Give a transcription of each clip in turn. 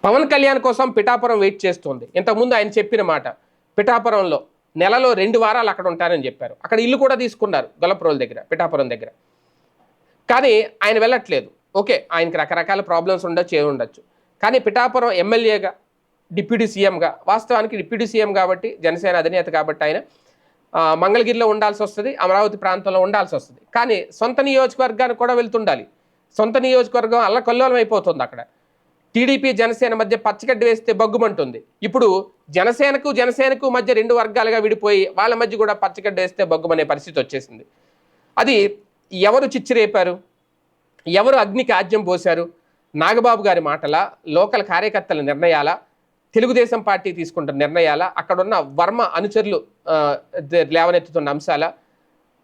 పవన్ కళ్యాణ్ కోసం పిఠాపురం వెయిట్ చేస్తుంది. ఇంతకుముందు ఆయన చెప్పిన మాట, పిఠాపురంలో నెలలో 2 వారాలు అక్కడ ఉంటానని చెప్పారు. అక్కడ ఇల్లు కూడా తీసుకున్నారు గొల్లప్రోలు దగ్గర, పిఠాపురం దగ్గర. కానీ ఆయన వెళ్ళట్లేదు. ఓకే, ఆయనకి రకరకాల ప్రాబ్లమ్స్ ఉండొచ్చు. కానీ పిఠాపురం ఎమ్మెల్యేగా, డిప్యూటీ సీఎంగా, వాస్తవానికి డిప్యూటీ సీఎం కాబట్టి, జనసేన అధినేత కాబట్టి ఆయన మంగళగిరిలో ఉండాల్సి వస్తుంది, అమరావతి ప్రాంతంలో ఉండాల్సి వస్తుంది. కానీ సొంత నియోజకవర్గానికి కూడా వెళ్తుండాలి. సొంత నియోజకవర్గం అల్లకల్లోలం అయిపోతుంది. అక్కడ టీడీపీ జనసేన మధ్య పచ్చగడ్డి వేస్తే బగ్గుమంటుంది. ఇప్పుడు జనసేనకు మధ్య 2 వర్గాలుగా విడిపోయి వాళ్ళ మధ్య కూడా పచ్చగడ్డి వేస్తే బగ్గుమనే పరిస్థితి వచ్చేసింది. అది ఎవరు చిచ్చిరేపారు, ఎవరు అగ్నికి ఆజ్యం పోశారు? నాగబాబు గారి మాటల, లోకల్ కార్యకర్తల నిర్ణయాల, తెలుగుదేశం పార్టీ తీసుకుంటున్న నిర్ణయాల, అక్కడున్న వర్మ అనుచరులు లేవనెత్తుతున్న అంశాల,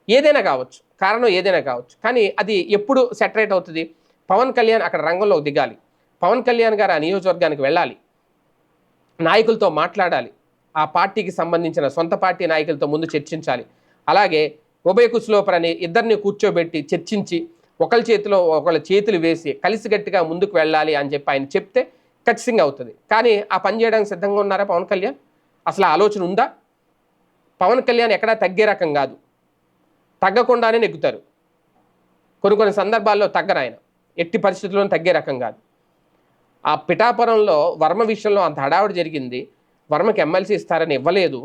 ఏదైనా కావచ్చు, కారణం ఏదైనా కావచ్చు. కానీ అది ఎప్పుడు సెటరేట్ అవుతుంది? పవన్ కళ్యాణ్ అక్కడ రంగంలో దిగాలి. పవన్ కళ్యాణ్ గారు ఆ నియోజకవర్గానికి వెళ్ళాలి, నాయకులతో మాట్లాడాలి, ఆ పార్టీకి సంబంధించిన సొంత పార్టీ నాయకులతో ముందు చర్చించాలి. అలాగే ఉభయ కుశలోపరని ఇద్దరిని కూర్చోబెట్టి చర్చించి ఒకళ్ళ చేతిలో ఒకళ్ళ చేతులు వేసి కలిసిగట్టిగా ముందుకు వెళ్ళాలి అని చెప్పి ఆయన చెప్తే ఖచ్చితంగా అవుతుంది. కానీ ఆ పని చేయడానికి సిద్ధంగా ఉన్నారా పవన్ కళ్యాణ్? అసలు ఆలోచన ఉందా? పవన్ కళ్యాణ్ ఎక్కడా తగ్గే రకం కాదు, తగ్గకుండానే నెగ్గుతారు. కొన్ని సందర్భాల్లో తగ్గరు ఆయన, ఎట్టి పరిస్థితుల్లోనూ తగ్గే రకం కాదు. ఆ పిఠాపురంలో వర్మ విషయంలో అంత హడావుడి జరిగింది. వర్మకి ఎమ్మెల్సీ ఇస్తారని ఇవ్వలేదు.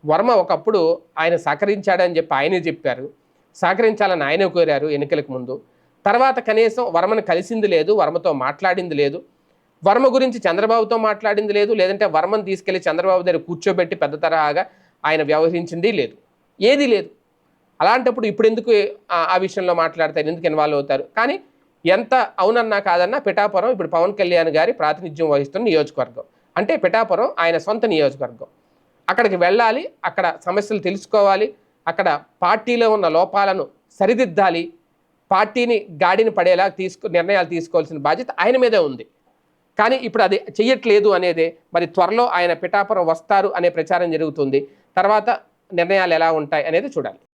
వర్మ ఒకప్పుడు ఆయన సహకరించాడని చెప్పి ఆయనే చెప్పారు, సహకరించాలని ఆయనే కోరారు ఎన్నికలకు ముందు. తర్వాత కనీసం వర్మను కలిసింది లేదు, వర్మతో మాట్లాడింది లేదు, వర్మ గురించి చంద్రబాబుతో మాట్లాడింది లేదు, లేదంటే వర్మను తీసుకెళ్లి చంద్రబాబు దగ్గర కూర్చోబెట్టి పెద్ద తరహాగా ఆయన వ్యవహరించింది లేదు, ఏదీ లేదు. అలాంటప్పుడు ఇప్పుడు ఎందుకు ఆ విషయంలో మాట్లాడతారు, ఎందుకు ఇన్వాల్వ్ అవుతారు? కానీ ఎంత అవునన్నా కాదన్నా పిఠాపురం ఇప్పుడు పవన్ కళ్యాణ్ గారి ప్రాతినిధ్యం వహిస్తున్న నియోజకవర్గం. అంటే పిఠాపురం ఆయన సొంత నియోజకవర్గం. అక్కడికి వెళ్ళాలి, అక్కడ సమస్యలు తెలుసుకోవాలి, అక్కడ పార్టీలో ఉన్న లోపాలను సరిదిద్దాలి, పార్టీని గాడిని పడేలా నిర్ణయాలు తీసుకోవాల్సిన బాధ్యత ఆయన మీదే ఉంది. కానీ ఇప్పుడు అది చెయ్యట్లేదు అనేదే. మరి త్వరలో ఆయన పిఠాపురం వస్తారు అనే ప్రచారం జరుగుతుంది. తర్వాత నిర్ణయాలు ఎలా ఉంటాయి అనేది చూడాలి.